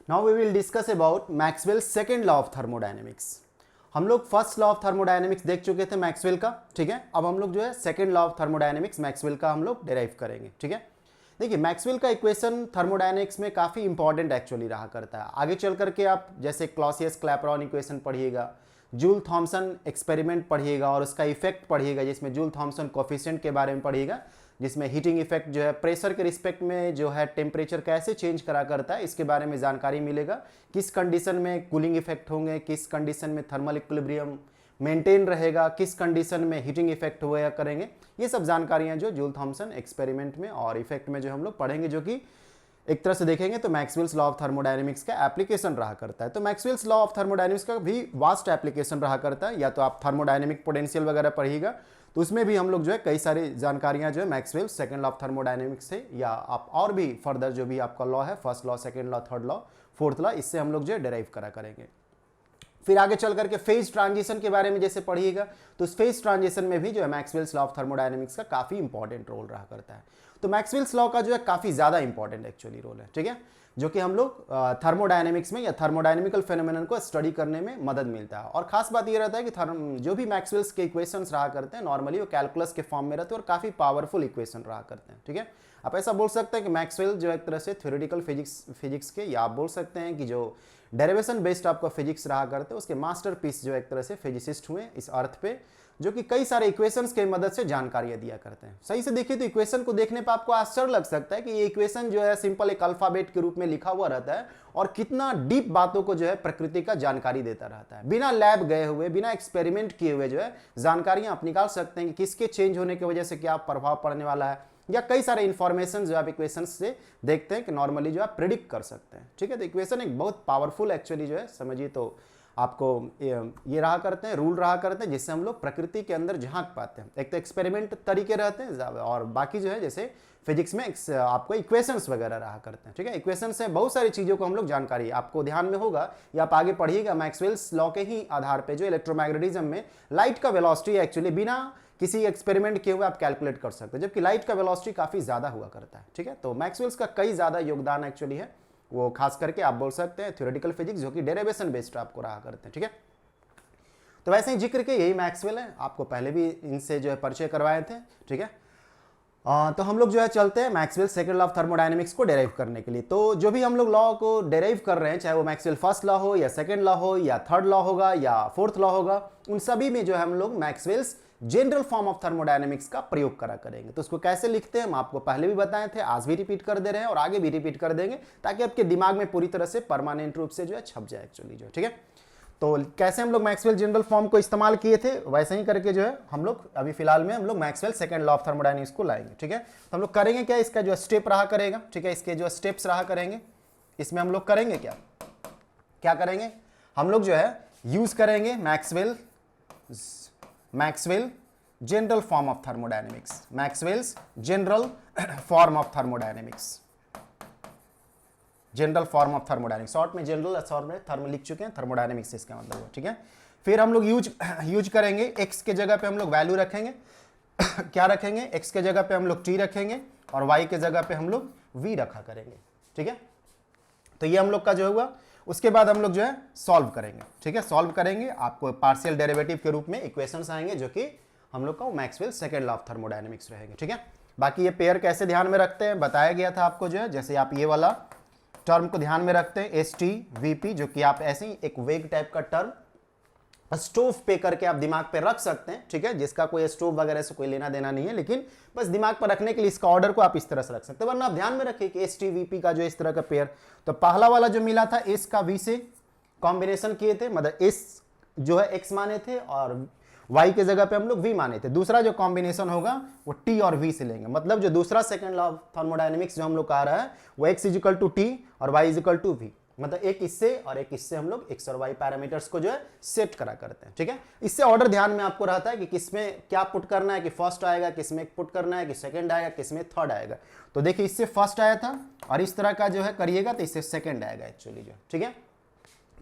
Now we will discuss about Maxwell second law of thermodynamics. हम लोग first law of thermodynamics देख चुके थे मैक्सवेल का, ठीक है। अब हम लोग जो है second law of thermodynamics Maxwell का हम लोग डिराइव करेंगे, ठीक है। देखिए मैक्सवेल का इक्वेशन थर्मोडायनेमिक्स में काफ़ी इंपॉर्टेंट एक्चुअली रहा करता है। आगे चल करके आप जैसे क्लॉसियस क्लैपेरॉन इक्वेशन पढ़िएगा, जूल थॉमसन एक्सपेरिमेंट पढ़िएगा और उसका इफेक्ट पढ़िएगा, जिसमें जूल थॉमसन कोफिशिएंट के बारे में पढ़िएगा, जिसमें हीटिंग इफेक्ट जो है प्रेशर के रिस्पेक्ट में जो है टेम्परेचर कैसे चेंज करा करता है इसके बारे में जानकारी मिलेगा। किस कंडीशन में कूलिंग इफेक्ट होंगे, किस कंडीशन में थर्मल इक्विलिब्रियम मेंटेन रहेगा, किस कंडीशन में हीटिंग इफेक्ट हुआ करेंगे, ये सब जानकारियां जो जूल थॉमसन एक्सपेरिमेंट में और इफेक्ट में जो हम लोग पढ़ेंगे, जो कि एक तरह से देखेंगे तो मैक्सवेल्स लॉ ऑफ थर्मोडायनेमिक्स का एप्लीकेशन रहा करता है। तो मैक्सवेल्स लॉ ऑफ थर्मोडायनेमिक्स का भी वास्ट एप्लीकेशन रहा करता है। या तो आप थर्मोडायनेमिक पोटेंशियल वगैरह पढ़िएगा तो उसमें भी हम लोग जो है कई सारी जानकारियां जो है Maxwell second law of thermodynamics से, या आप और भी फर्दर जो भी आपका लॉ है, first law, second law, third law, fourth law, इससे हम लोग जो है डिराइव करा करेंगे। फिर आगे चल करके फेज ट्रांजिशन के बारे में जैसे पढ़िएगा तो उस फेज ट्रांजिशन में भी जो है मैक्सवेल्स लॉ ऑफ थर्मोडायनेमिक्स का काफी इंपॉर्टेंट रोल रहा करता है। तो मैक्सवेल्स लॉ का जो है काफी ज्यादा इंपॉर्टेंट एक्चुअली रोल है, ठीक है, जो कि हम लोग थर्मोडायनेमिक्स में या थर्मोडायनेमिकल फेनोमेनन को स्टडी करने में मदद मिलता है। और खास बात ये रहता है कि जो भी मैक्सवेल्स के इक्वेशंस रहा करते हैं नॉर्मली वो कैलकुलस के फॉर्म में रहते हैं और काफी पावरफुल इक्वेशन रहा करते हैं, ठीक है। आप ऐसा बोल सकते हैं कि मैक्सवेल जो एक तरह से थ्योरेटिकल फिजिक्स के, या आप बोल सकते हैं कि जो डेरिवेशन बेस्ड आपका फिजिक्स रहा करते हैं उसके मास्टरपीस जो एक तरह से फिजिसिस्ट हुए इस अर्थ पे, जो कि कई सारे इक्वेशंस की मदद से जानकारियां दिया करते हैं। सही से देखिए तो इक्वेशन को देखने पर आपको आश्चर्य लग सकता है कि ये इक्वेशन जो है सिंपल एक अल्फाबेट के रूप में लिखा हुआ रहता है और कितना डीप बातों को जो है प्रकृति का जानकारी देता रहता है। बिना लैब गए हुए, बिना एक्सपेरिमेंट किए हुए जो है जानकारियां आप निकाल सकते हैं कि किसके चेंज होने की वजह से क्या प्रभाव पड़ने वाला है, या कई सारे इंफॉर्मेशन जो आप इक्वेशन से देखते हैं कि नॉर्मली जो आप प्रिडिक्ट कर सकते हैं, ठीक है। तो इक्वेशन एक बहुत पावरफुल एक्चुअली जो है समझिए तो आपको ये रहा करते हैं, रूल रहा करते हैं, जिससे हम लोग प्रकृति के अंदर झांक पाते हैं। एक तो एक्सपेरिमेंट तरीके रहते हैं और बाकी जो है जैसे फिजिक्स में आपको इक्वेशंस वगैरह रहा करते हैं, ठीक है। इक्वेशन से बहुत सारी चीज़ों को हम लोग जानकारी आपको ध्यान में होगा या आप आगे पढ़िएगा मैक्सवेल्स लॉ के ही आधार पर जो इलेक्ट्रोमैग्नेटिज्म में लाइट का वेलोसिटी एक्चुअली बिना किसी एक्सपेरिमेंट किए हुए आप कैलकुलेट कर सकते हैं, जबकि लाइट का वेलोसिटी काफ़ी ज़्यादा हुआ करता है, ठीक है। तो मैक्सवेल्स का कई ज़्यादा योगदान एक्चुअली है, वो खास करके आप बोल सकते हैं थ्योरेटिकल फिजिक्स जो कि डेरिवेशन बेस्ड आपको रहा करते हैं, ठीक है। तो वैसे ही जिक्र के यही मैक्सवेल है, आपको पहले भी इनसे जो है परिचय करवाए थे, ठीक है। तो हम लोग जो है चलते हैं Maxwell second law of thermodynamics को डेराइव करने के लिए। तो जो भी हम लोग लॉ को डेराइव कर रहे हैं, चाहे वो मैक्सवेल फर्स्ट लॉ हो या सेकंड लॉ हो या थर्ड लॉ होगा या फोर्थ लॉ होगा, उन सभी में जो है हम लोग Maxwell's general form of thermodynamics का प्रयोग करा करेंगे। तो उसको कैसे लिखते हैं हम आपको पहले भी बताए थे, आज भी रिपीट कर दे रहे हैं और आगे भी रिपीट कर देंगे, ताकि आपके दिमाग में पूरी तरह से परमानेंट रूप से जो है छप जाए एक्चुअली जो, ठीक है। तो कैसे हम लोग मैक्सवेल जनरल फॉर्म को इस्तेमाल किए थे वैसे ही करके जो है हम लोग अभी फिलहाल में हम लोग Maxwell second law of thermodynamics को लाएंगे, ठीक है। तो हम लोग करेंगे क्या, इसका जो स्टेप रहा करेगा, ठीक है, इसके जो स्टेप्स रहा करेंगे, इसमें हम लोग करेंगे क्या करेंगे, हम लोग जो है यूज करेंगे Maxwell general form of thermodynamics, Maxwell's general form of thermodynamics, general form of thermodynamics, short में जनरल, शॉर्ट में थर्मो लिख चुके हैं, थर्मोडायनेमिक्स इसका मतलब है, ठीक है। फिर हम लोग यूज करेंगे, एक्स के जगह पे हम लोग वैल्यू रखेंगे क्या रखेंगे, एक्स के जगह पे हम लोग टी रखेंगे और वाई के जगह पे हम लोग वी रखा करेंगे, ठीक है। तो ये हम लोग का जो हुआ, उसके बाद हम लोग जो है सॉल्व करेंगे, ठीक है। सॉल्व करेंगे, आपको पार्शियल डेरिवेटिव के रूप में इक्वेशंस आएंगे जो कि हम लोग का Maxwell second law of thermodynamics रहेंगे, ठीक है। बाकी ये पेयर कैसे ध्यान में रखते हैं बताया गया था आपको जो है, जैसे आप ये वाला टर्म को ध्यान में रखते हैं एस टी वी पी, जो कि आप ऐसे ही एक वेग टाइप का टर्म स्टोव पे करके आप दिमाग पे रख सकते हैं, ठीक है, जिसका कोई स्टोव वगैरह से कोई लेना देना नहीं है, लेकिन बस दिमाग पर रखने के लिए इसका ऑर्डर को आप इस तरह से रख सकते हैं। वरना आप ध्यान में रखिए कि एस टी वी पी का जो इस तरह का पेयर, तो पहला वाला जो मिला था एस का वी से कॉम्बिनेशन किए थे, मतलब एस जो है एक्स माने थे और y के जगह पे हम लोग v माने थे। दूसरा जो कॉम्बिनेशन होगा वो t और v से लेंगे, मतलब जो दूसरा सेकंड लॉ ऑफ थर्मोडायनेमिक्स जो हम लोग कह रहा है वो x इक्वल टू टी और y इक्वल टू v, मतलब एक इससे और एक इससे हम लोग x और y पैरामीटर्स को जो है सेट करा करते हैं, ठीक है। इससे ऑर्डर ध्यान में आपको रहता है कि किसमें क्या पुट करना है, कि फर्स्ट आएगा, किसमें पुट करना है, कि सेकंड आएगा, किसमें थर्ड आएगा। तो देखिए इससे फर्स्ट आया था और इस तरह का जो है करिएगा तो इससे सेकंड आएगा एक्चुअली जो, ठीक है।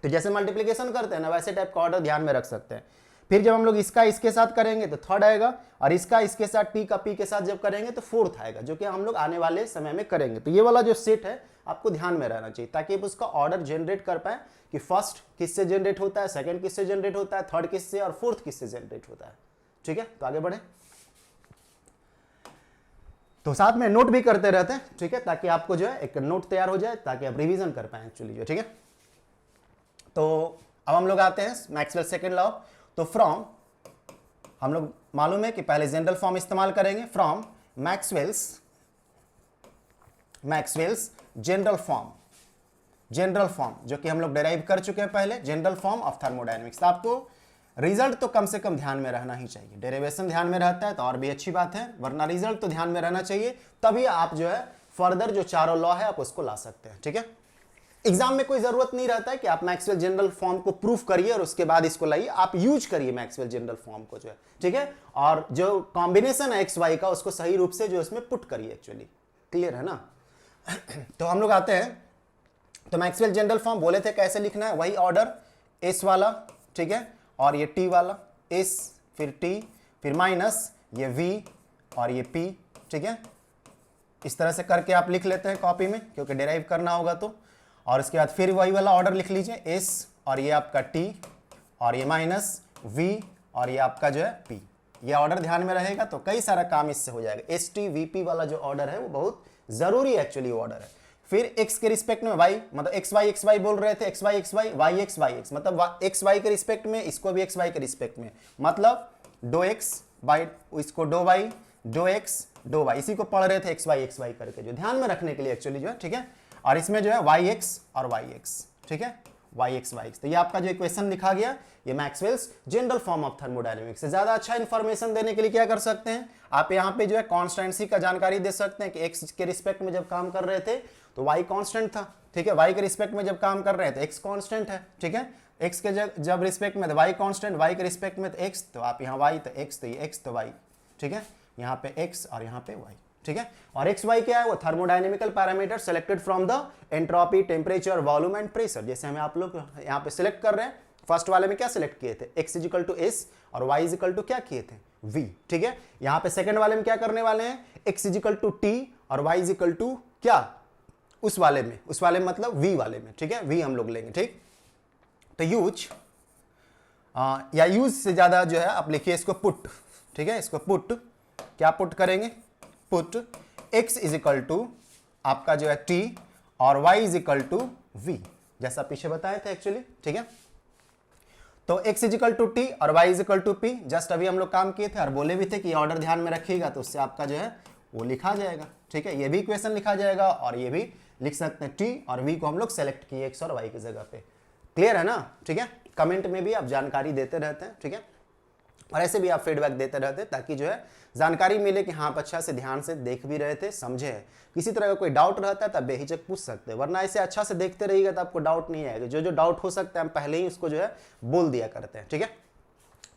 तो जैसे मल्टीप्लीकेशन करते हैं ना वैसे टाइप का ऑर्डर ध्यान में रख सकते हैं। फिर जब हम लोग इसका इसके साथ करेंगे तो थर्ड आएगा, और इसका इसके साथ टी का पी के साथ जब करेंगे तो फोर्थ आएगा, जो कि हम लोग आने वाले समय में करेंगे। तो ये वाला जो सेट है आपको ध्यान में रहना चाहिए, ताकि आप उसका ऑर्डर जनरेट कर पाए कि फर्स्ट किससे जनरेट होता है, सेकंड किससे जनरेट होता है, थर्ड किससे और फोर्थ किससे जनरेट होता है। ठीक है, तो आगे बढ़े, तो साथ में नोट भी करते रहते हैं। ठीक है, ताकि आपको जो है एक नोट तैयार हो जाए, ताकि आप रिवीजन कर पाए एक्चुअली जो। ठीक है, तो अब हम लोग आते हैं मैक्सवेल सेकंड लॉ। तो फ्रॉम, हम लोग मालूम है कि पहले जनरल फॉर्म इस्तेमाल करेंगे, फ्रॉम मैक्सवेल्स जनरल फॉर्म जो कि हम लोग डेराइव कर चुके हैं पहले, जनरल फॉर्म ऑफ थर्मोडायनेमिक्स। तो आपको रिजल्ट तो कम से कम ध्यान में रहना ही चाहिए। डेरिवेशन ध्यान में रहता है तो और भी अच्छी बात है, वरना रिजल्ट तो ध्यान में रहना चाहिए, तभी आप जो है फर्दर जो चारों लॉ है आप उसको ला सकते हैं। ठीक है, एग्जाम में कोई जरूरत नहीं रहता है कि आप मैक्सवेल जनरल फॉर्म को प्रूफ करिए और उसके बाद इसको लाइए, आप यूज करिए मैक्सवेल जनरल फॉर्म को जो है। ठीक है, और जो कॉम्बिनेशन है एक्स वाई का उसको सही रूप से जो इसमें पुट करिए एक्चुअली। क्लियर है ना? तो हम लोग आते हैं, तो मैक्सवेल जनरल फॉर्म बोले थे कैसे लिखना है, वही ऑर्डर एस वाला। ठीक है, और ये टी वाला, एस फिर टी फिर माइनस ये वी और ये पी। ठीक है, इस तरह से करके आप लिख लेते हैं कॉपी में, क्योंकि डेराइव करना होगा तो। और इसके बाद फिर वही वाला ऑर्डर लिख लीजिए, एस और ये आपका टी और ये माइनस वी और ये आपका जो है पी। ये ऑर्डर ध्यान में रहेगा तो कई सारा काम इससे हो जाएगा। एस टी वी पी वाला जो ऑर्डर है वो बहुत जरूरी एक्चुअली ऑर्डर है। फिर x के रिस्पेक्ट में y, मतलब x y बोल रहे थे, x y y x मतलब x y के रिस्पेक्ट में, इसको भी x y के रिस्पेक्ट में, मतलब डो x बाई इसको do y do x do y, इसी को पढ़ रहे थे x y करके, जो ध्यान में रखने के लिए एक्चुअली जो है। ठीक है, और इसमें जो है yx और yx। ठीक है, yx yx, तो ये आपका जो इक्वेशन लिखा गया, ये Maxwell's general form of thermodynamics से। ज्यादा अच्छा इंफॉर्मेशन देने के लिए क्या कर सकते हैं आप, यहाँ पे जो है कॉन्स्टेंसी का जानकारी दे सकते हैं कि x के रिस्पेक्ट में जब काम कर रहे थे तो y कांस्टेंट था। ठीक है, y के रिस्पेक्ट में जब काम कर रहे हैं तो x कांस्टेंट है। ठीक है, x के जब रिस्पेक्ट में तो y कांस्टेंट, y के रिस्पेक्ट में तो x, तो आप यहाँ y तो x तो ये x तो y। ठीक है, यहाँ पे x और यहाँ पे y। ठीक है, और एक्स वाई क्या है, वो thermodynamical parameter selected from the entropy, temperature, volume and pressure. जैसे हमें आप लोग यहाँ पे सिलेक्ट कर रहे हैं, फर्स्ट वाले में क्या सिलेक्ट किए थे, x इजिकल टू एस और y इजिकल टू क्या किए थे, v। ठीक है, यहाँ पे सेकंड वाले में क्या करने वाले हैं, x इजिकल टू टी और y इजिकल टू क्या, उस वाले में मतलब v वाले में। ठीक है, v हम लोग लेंगे। ठीक, तो यूज या यूज से ज्यादा जो है आप लिखिए इसको पुट। ठीक है, इसको पुट, क्या पुट करेंगे, पुट x इजिकल टू आपका जो है t और y इजिकल टू v, जैसा पीछे बताए थे एक्चुअली। ठीक है, तो x इजिकल टू t और y is equal to p, just अभी हम लोग काम किए थे और बोले भी थे कि ऑर्डर ध्यान में रखिएगा, तो उससे आपका जो है वो लिखा जाएगा। ठीक है, ये भी इक्वेशन लिखा जाएगा और ये भी लिख सकते हैं, t और v को हम लोग सेलेक्ट किए x और y की जगह पे। क्लियर है ना? ठीक है, कमेंट में भी आप जानकारी देते रहते हैं। ठीक है, और ऐसे भी आप फीडबैक देते रहते हैं, ताकि जो है जानकारी मिले कि हाँ आप अच्छा से ध्यान से देख भी रहे थे, समझे हैं। किसी तरह का कोई डाउट रहता है तब बेहिचक पूछ सकते हैं, वरना ऐसे अच्छा से देखते रहिएगा तो आपको डाउट नहीं आएगा। जो डाउट हो सकता है हम पहले ही उसको जो है बोल दिया करते हैं। ठीक है,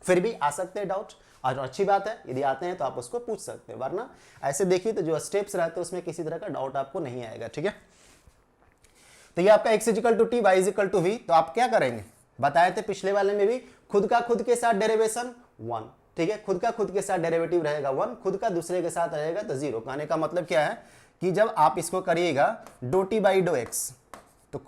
फिर भी आ सकते हैं डाउट, और अच्छी बात है, यदि आते हैं तो आप उसको पूछ सकते हैं, वरना ऐसे देखिए तो जो स्टेप्स रहते हैं उसमें किसी तरह का डाउट आपको नहीं आएगा। ठीक है, तो ये आपका x is equal to t, y is equal to v, तो आप क्या करेंगे, बताए थे पिछले वाले में भी, खुद का खुद के साथ डेरिवेशन 1। ठीक है, खुद का खुद के साथ डेरिवेटिव रहेगा 1, खुद का दूसरे के साथ रहेगा तो 0। कहने का मतलब क्या है कि जब आप इसको करिएगा d t by dough x, तो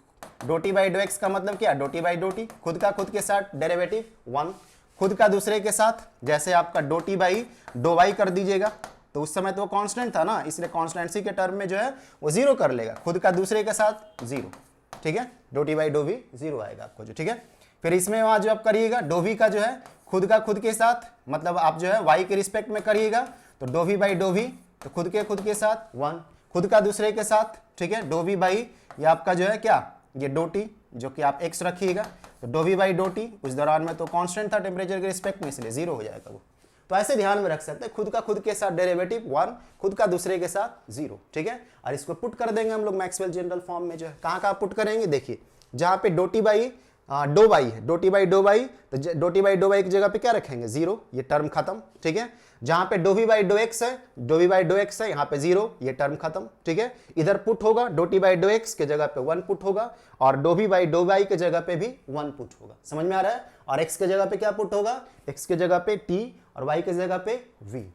d t by dough x का मतलब क्या, d t by dough t, खुद का खुद के साथ डेरिवेटिव 1, खुद का दूसरे के साथ, जैसे आपका do t by do y कर दीजिएगा, तो उस समय तो वो कांस्टेंट था ना, इसलिए कांस्टेंसी के टर्म में जो है वो 0 कर लेगा, खुद का दूसरे के साथ 0। ठीक है, dough t by do v 0 आएगा आपको जो। ठीक है, फिर इसमें वहां जो आप करिएगा डो वी का जो है खुद का खुद के साथ, मतलब आप जो है y के रिस्पेक्ट में करिएगा, तो do v by do v, तो खुद के साथ 1, खुद का दूसरे के साथ। ठीक है, डो वी बाई ये आपका जो है क्या, ये डो टी, जो कि आप x रखिएगा, तो do v by dough t, उस दौरान में तो कांस्टेंट था टेम्परेचर के रिस्पेक्ट में, इसलिए 0 हो जाएगा वो। तो ऐसे ध्यान में रख सकते हैं, खुद का खुद के साथ डेरिवेटिव 1, खुद का दूसरे के साथ 0। ठीक है, और इसको पुट कर देंगे हम लोग मैक्सवेल जनरल फॉर्म में जो है, कहाँ पुट करेंगे, देखिए जहाँ पे d t by dough by है, dough t by dough by, तो d t by dough by की जगह पे क्या रखेंगे, जीरो, ये टर्म खत्म, ठीक है। जहां पे d v by dough x है, d v by dough x है, यहां पे जीरो, ये टर्म खत्म, ठीक है। इधर पुट होगा, do t by dough x के जगह पे 1 पुट होगा, और do v by dough by के जगह पे भी 1 पुट होगा, समझ में आ रहा है। और एक्स के जगह पे क्या पुट होगा, एक्स के जगह पे टी, और वाई के जगह पे वी।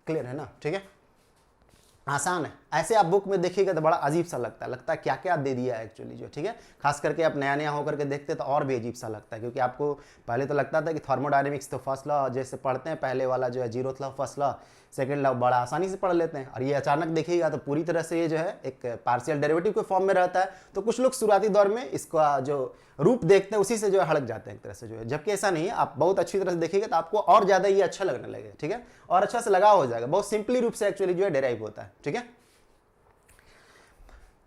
क्लियर है ना, ठीक है, आसान है। ऐसे आप बुक में देखिएगा तो बड़ा अजीब सा लगता है क्या क्या दे दिया है एक्चुअली जो, ठीक है। खास करके आप नया नया होकर के देखते तो और भी अजीब सा लगता है, क्योंकि आपको पहले तो लगता था कि थर्मोडायनेमिक्स तो फर्स्ट लॉ जैसे पढ़ते हैं, पहले वाला जो है zeroth law, first law, second law बड़ा आसानी से पढ़ लेते हैं, और ये अचानक देखिएगा तो पूरी तरह से ये जो है एक पार्शियल डेरिवेटिव के फॉर्म में रहता है। तो कुछ लोग शुरुआती दौर में इसका जो रूप देखते हैं उसी से जो है हड़क जाते हैं एक तरह से जो है, जबकि ऐसा नहीं है। आप बहुत अच्छी तरह से देखिएगा तो आपको और ज़्यादा ये अच्छा लगने लगेगा, ठीक है, और अच्छा से लगाव हो जाएगा। बहुत सिंपली रूप से एक्चुअली जो है डेराइव होता है, ठीक है।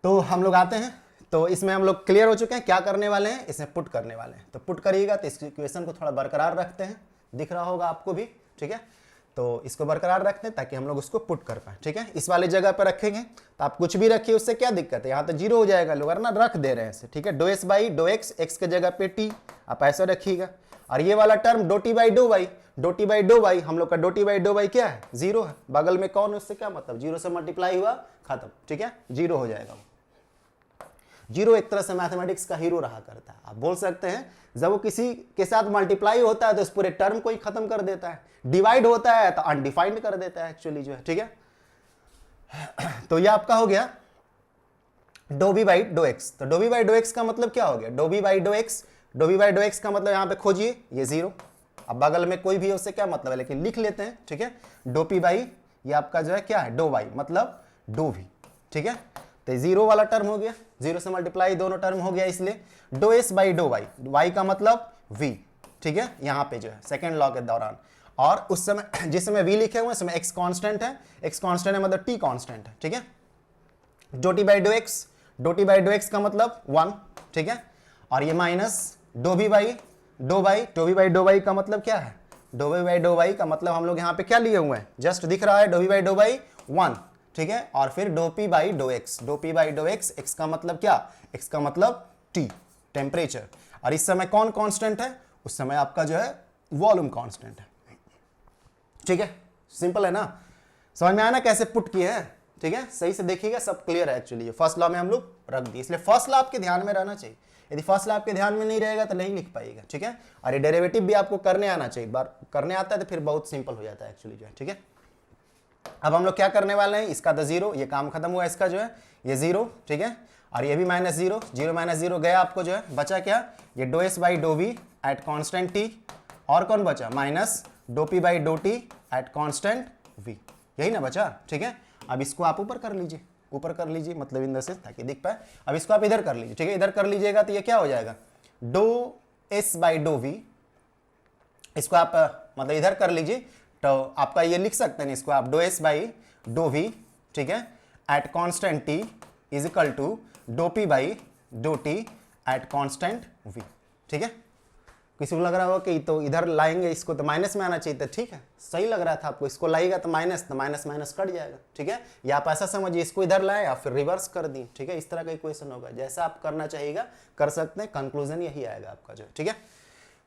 तो हम लोग आते हैं, तो इसमें हम लोग क्लियर हो चुके हैं क्या करने वाले हैं, इसमें पुट करने वाले हैं। तो पुट करिएगा तो इस इक्वेशन को थोड़ा बरकरार रखते हैं, दिख रहा होगा आपको भी, ठीक है। तो इसको बरकरार रखते हैं ताकि हम लोग उसको पुट कर पाए, ठीक है। इस वाले जगह पर रखेंगे तो आप कुछ भी रखिए, उससे क्या दिक्कत है, यहाँ तो जीरो हो जाएगा, लोग ना रख दे रहे हैं, ठीक है। Do s by dough x, x के जगह पे टी, आप ऐसा रखिएगा। और ये वाला term do t by do y, do t by do y, हम लोग का do t by do y क्या है, जीरो है। बगल में कौन है, उससे क्या मतलब, जीरो से मल्टीप्लाई हुआ, खत्म, ठीक है, जीरो हो जाएगा। जीरो एक तरह से मैथमेटिक्स का हीरो रहा करता है। आप बोल सकते हैं जब वो किसी के साथ मल्टीप्लाई होता है तो उस पूरे टर्म को ही खत्म कर देता है, डिवाइड होता है तो अनडिफाइंड कर देता है एक्चुअली जो है, ठीक है। तो ये आपका हो गया d b by dough x. तो d b by dough x का मतलब क्या हो गया, d b by dough x, d b by dough x का मतलब यहां पे खोजिए, ये जीरो। अब बगल में कोई भी है उससे क्या मतलब है, लेकिन लिख लेते हैं, ठीक है। डो पी बाई ये आपका जो है क्या है, डो वाई, मतलब डो भी, ठीक है। तो जीरो वाला टर्म हो गया, जीरो से मल्टीप्लाई दोनों टर्म हो गया, इसलिए do s by do y, y का मतलब वी, ठीक है, यहाँ पे जो है सेकेंड लॉ के दौरान। और उस समय जिस समय वी लिखे हुए हैं उसमें एक्स कांस्टेंट है, एक्स कांस्टेंट है मतलब टी कांस्टेंट है, ठीक है। Dough t by dough x, do t by dough x का मतलब 1, ठीक है। और ये minus do b by dough by, do b by dough by का मतलब क्या है, do b by dough by का मतलब हम लोग यहाँ पे क्या लिए हुए हैं, जस्ट दिख रहा है do b by dough by 1, ठीक है। और फिर do p by dough x, do p by dough x, x का मतलब क्या, एक्स का मतलब टी, टेम्परेचर। और इस समय कौन कांस्टेंट है, उस समय आपका जो है वॉल्यूम कांस्टेंट है, ठीक है। सिंपल है ना, समझ में आया ना कैसे पुट किए हैं, ठीक है। सही से देखिएगा, सब क्लियर है एक्चुअली। फर्स्ट लॉ में हम लोग रख दिए, इसलिए फर्स्ट लॉ आपके ध्यान में रहना चाहिए। यदि फर्स्ट लॉ आपके ध्यान में नहीं रहेगा तो नहीं लिख पाएगा, ठीक है। और ये डेरिवेटिव भी आपको करने आना चाहिए, बार करने आता है तो फिर बहुत सिंपल हो जाता है एक्चुअली जो है, ठीक है। अब हम लोग क्या करने वाले हैं, इसका तो जीरो, ये काम खत्म हुआ, इसका जो है ये जीरो, ठीक है। और ये भी minus zero, zero minus zero गया, आपको जो है बचा क्या, ये do s by do v at constant t, और कौन बचा, minus do p by dough t at constant v, यही ना बचा, ठीक है। अब इसको आप ऊपर कर लीजिए, ऊपर कर लीजिए, मतलब इन से ताकि दिख पाए। अब इसको आप इधर कर लीजिए, ठीक है, इधर कर लीजिएगा तो ये क्या हो जाएगा, do s by do v, इसको आप मतलब इधर कर लीजिए तो आपका ये लिख सकते हैं इसको आप do s by do v, ठीक है, at constant t is equal to do p by dough t at constant v, ठीक है। किसी को लग रहा होगा कि तो इधर लाएंगे इसको तो माइनस में आना चाहिए था, ठीक है, सही लग रहा था आपको, इसको लाएगा तो माइनस माइनस कट जाएगा, ठीक है। या आप ऐसा समझिए इसको इधर लाए या फिर रिवर्स कर दी, ठीक है, इस तरह का इक्वेशन होगा, जैसा आप करना चाहिएगा कर सकते हैं, कंक्लूजन यही आएगा आपका जो, ठीक है।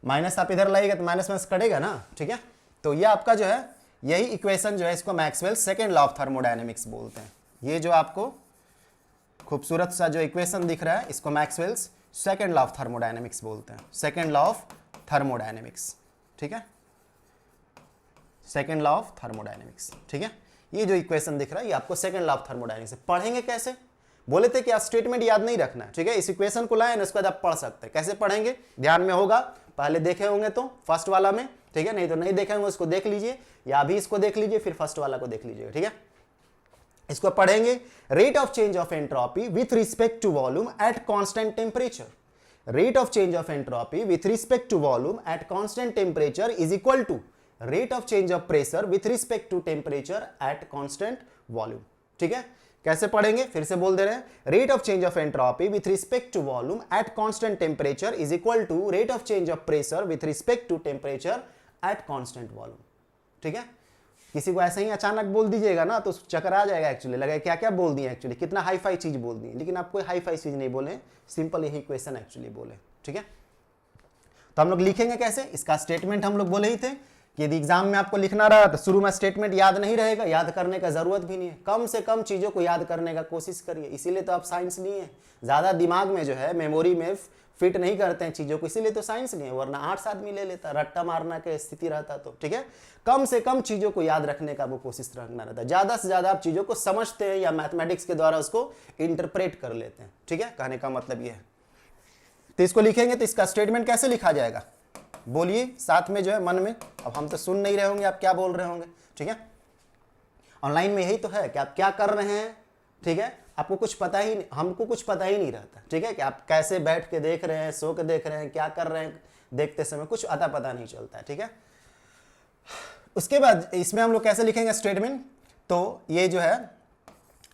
माइनस आप इधर लाएगा तो माइनस कटेगा ना, ठीक है। तो ये आपका जो है यही इक्वेशन जो है इसको Maxwell second law of thermodynamics बोलते हैं। ये जो आपको खूबसूरत सा जो इक्वेशन दिख रहा है इसको Maxwell's second law of thermodynamics बोलते हैं, सेकेंड लॉ ऑफ थर्मोडायनेमिक्स, ठीक है, सेकेंड लॉ ऑफ थर्मोडायनेमिक्स, ठीक है। ये जो इक्वेशन दिख रहा है ये आपको सेकेंड लॉ ऑफ थर्मोडायनेमिक्स पढ़ेंगे कैसे, बोले थे कि आप स्टेटमेंट याद नहीं रखना है, ठीक है। इस इक्वेशन को लाए ना, उसके बाद आप पढ़ सकते हैं, कैसे पढ़ेंगे ध्यान में होगा, पहले देखे होंगे तो फर्स्ट वाला में, ठीक है, नहीं तो नहीं देखे होंगे उसको देख लीजिए, या अभी इसको देख लीजिए फिर फर्स्ट वाला को देख लीजिए, ठीक है। इसको पढ़ेंगे, rate of change of entropy with respect to volume at constant temperature, rate of change of entropy with respect to volume at constant temperature is equal to rate of change of pressure with respect to temperature at constant volume, ठीक है। कैसे पढ़ेंगे, फिर से बोल दे रहे हैं, rate of change of entropy with respect to volume at constant temperature is equal to rate of change of pressure with respect to temperature at constant volume, ठीक है। किसी को ऐसे ही अचानक बोल दीजिएगा ना तो चक्कर आ जाएगा एक्चुअली, लगेगा क्या क्या बोल दिए एक्चुअली, कितना हाई फाई चीज बोल दी, लेकिन आप कोई हाई फाई चीज नहीं बोले, सिंपल यही क्वेश्चन एक्चुअली बोले, ठीक है। तो हम लोग लिखेंगे कैसे, इसका स्टेटमेंट हम लोग बोले ही थे कि यदि एग्जाम में आपको लिखना रहा तो शुरू में स्टेटमेंट याद नहीं रहेगा, याद करने का जरूरत भी नहीं है, कम से कम चीज़ों को याद करने का कोशिश करिए। इसीलिए तो आप साइंस लिए हैं, ज़्यादा दिमाग में जो है मेमोरी में फिट नहीं करते हैं चीज़ों को, इसीलिए तो साइंस नहीं है, वरना आर्ट्स आदमी ले लेता, रट्टा मारना की स्थिति रहता तो, ठीक है। कम से कम चीज़ों को याद रखने का वो कोशिश रखना रहता है, ज़्यादा से ज़्यादा आप चीज़ों को समझते हैं या मैथमेटिक्स के द्वारा उसको इंटरप्रेट कर लेते हैं, ठीक है। कहने का मतलब ये है। तो इसको लिखेंगे तो इसका स्टेटमेंट कैसे लिखा जाएगा, बोलिए साथ में जो है मन में। अब हम तो सुन नहीं रहे होंगे आप क्या बोल रहे होंगे, ठीक है। ऑनलाइन में यही तो है कि आप क्या कर रहे हैं, ठीक है, आपको कुछ पता ही नहीं, हमको कुछ पता ही नहीं रहता, ठीक है, कि आप कैसे बैठ के देख रहे हैं, सो के देख रहे हैं, क्या कर रहे हैं, देखते समय कुछ अता पता नहीं चलता है, ठीक है। उसके बाद इसमें हम लोग कैसे लिखेंगे स्टेटमेंट, तो ये जो है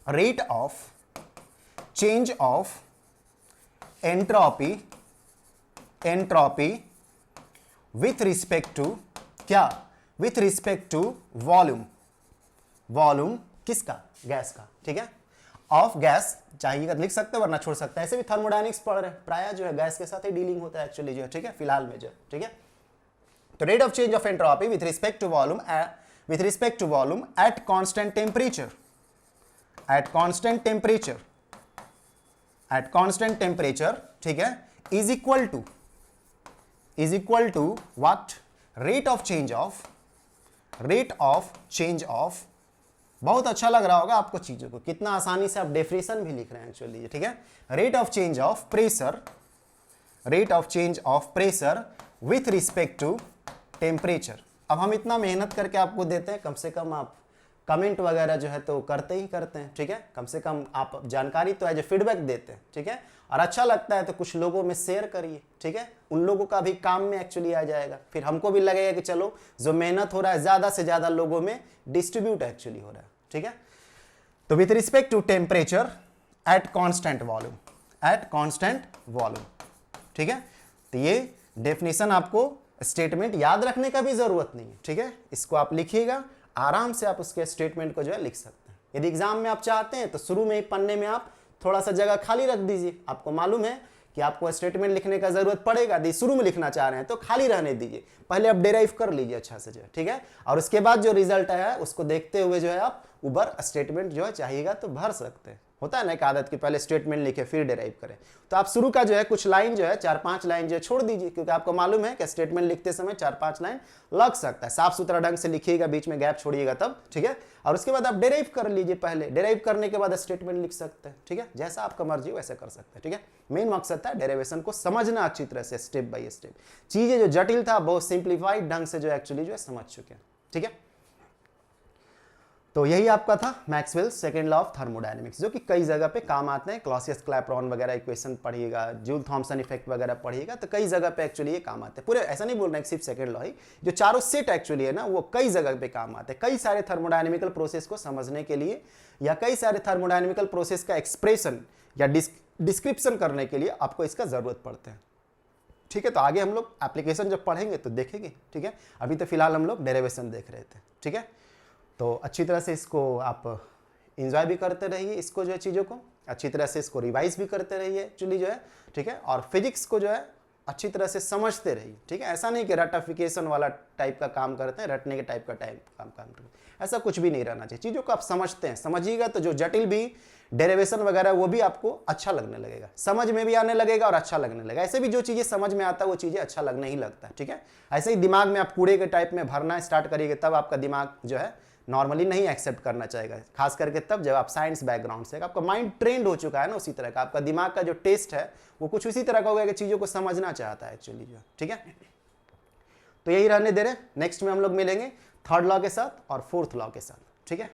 rate of change of entropy with respect to क्या, विथ रिस्पेक्ट टू वॉल्यूम किसका, गैस का, ठीक है। ऑफ गैस चाहिए लिख सकते हैं वरना छोड़ सकते हैं, ऐसे भी थर्मोडायनेमिक्स पढ़ रहे हैं, प्राय जो है गैस के साथ ही डीलिंग होता है एक्चुअली जो है, ठीक है, फिलहाल में जो, ठीक है। तो rate of change of entropy with respect to volume at constant temperature, ठीक है, is equal to what, rate of change of, बहुत अच्छा लग रहा होगा आपको चीजों को, कितना आसानी से आप डेफिनेशन भी लिख रहे हैं एक्चुअली, ठीक है। Rate of change of pressure with respect to temperature. अब हम इतना मेहनत करके आपको देते हैं, कम से कम आप कमेंट वगैरह जो है तो करते ही करते हैं, ठीक है, कम से कम आप जानकारी तो एज ए फीडबैक देते हैं, ठीक है, और अच्छा लगता है तो कुछ लोगों में शेयर करिए, ठीक है, उन लोगों का भी काम में एक्चुअली आ जाएगा, फिर हमको भी लगेगा कि चलो जो मेहनत हो रहा है ज़्यादा से ज़्यादा लोगों में डिस्ट्रीब्यूट एक्चुअली हो रहा है, ठीक है। तो with respect to temperature at constant volume, ठीक है। तो ये डेफिनेशन आपको स्टेटमेंट याद रखने का भी जरूरत नहीं है, ठीक है, इसको आप लिखिएगा, आराम से आप उसके स्टेटमेंट को जो है लिख सकते हैं। यदि एग्जाम में आप चाहते हैं तो शुरू में ही पन्ने में आप थोड़ा सा जगह खाली रख दीजिए, आपको मालूम है कि आपको स्टेटमेंट लिखने का जरूरत पड़ेगा, यदि शुरू में लिखना चाह रहे हैं तो खाली रहने दीजिए, पहले आप डेराइव कर लीजिए अच्छा से जो है, ठीक है, और उसके बाद जो रिजल्ट आया है उसको देखते हुए जो है आप ऊपर स्टेटमेंट जो है चाहिएगा तो भर सकते हैं। होता है ना एक आदत कि पहले स्टेटमेंट लिखे फिर डेराइव करें, तो आप शुरू का जो है कुछ लाइन जो है 4-5 लाइन जो है छोड़ दीजिए, क्योंकि आपको मालूम है कि स्टेटमेंट लिखते समय 4-5 लाइन लग सकता है, साफ सुथरा ढंग से लिखिएगा, बीच में गैप छोड़िएगा तब, ठीक है, और उसके बाद आप डेराइव कर लीजिए, पहले डेराइव करने के बाद स्टेटमेंट लिख सकते हैं, ठीक है, जैसा आपका मर्जी हो वैसे कर सकते हैं, ठीक है। मेन मकसद था डेरिवेशन को समझना अच्छी तरह से, स्टेप बाय स्टेप, चीजें जो जटिल था बहुत सिंप्लीफाइड ढंग से जो एक्चुअली जो है समझ चुके हैं, ठीक है। तो यही आपका था Maxwell second law of thermodynamics, जो कि कई जगह पे काम आते हैं, क्लॉसियस क्लैपेरॉन वगैरह इक्वेशन पढ़िएगा, जूल थॉमसन इफेक्ट वगैरह पढ़िएगा, तो कई जगह पे एक्चुअली ये काम आते हैं। पूरे ऐसा नहीं बोल रहे हैं सिर्फ सेकंड लॉ ही, जो चारों सेट एक्चुअली है ना वो कई जगह पे काम आते हैं, कई सारे थर्मोडायनेमिकल प्रोसेस को समझने के लिए या कई सारे थर्मोडायनेमिकल प्रोसेस का एक्सप्रेशन या डिस्क्रिप्शन करने के लिए आपको इसका जरूरत पड़ता है, ठीक है। तो आगे हम लोग एप्लीकेशन जब पढ़ेंगे तो देखेंगे, ठीक है, अभी तो फिलहाल हम लोग डेरिवेशन देख रहे थे, ठीक है। तो अच्छी तरह से इसको आप एंजॉय भी करते रहिए, इसको जो है चीज़ों को अच्छी तरह से इसको रिवाइज भी करते रहिए एक्चुअली जो है, ठीक है, और फिजिक्स को जो है अच्छी तरह से समझते रहिए, ठीक है। ऐसा नहीं कि रटाफिकेशन वाला टाइप का काम करते हैं, रटने के टाइप का काम करते हैं, ऐसा कुछ भी नहीं रहना चाहिए, चीज़ों को आप समझते हैं, समझिएगा तो जो जटिल भी डेरिवेशन वगैरह वो भी आपको अच्छा लगने लगेगा, समझ में भी आने लगेगा और अच्छा लगने लगेगा। ऐसे भी जो चीज़ें समझ में आता है वो चीज़ें अच्छा लगने ही लगता है, ठीक है। ऐसे ही दिमाग में आप कूड़े के टाइप में भरना स्टार्ट करिएगा तब आपका दिमाग जो है नॉर्मली नहीं एक्सेप्ट करना चाहेगा, खास करके तब जब आप साइंस बैकग्राउंड से, आपका माइंड ट्रेंड हो चुका है ना उसी तरह का, आपका दिमाग का जो टेस्ट है वो कुछ उसी तरह का होगा कि चीज़ों को समझना चाहता है एक्चुअली जो, ठीक है। तो यही रहने दे रहे, नेक्स्ट में हम लोग मिलेंगे थर्ड लॉ के साथ और फोर्थ लॉ के साथ, ठीक है।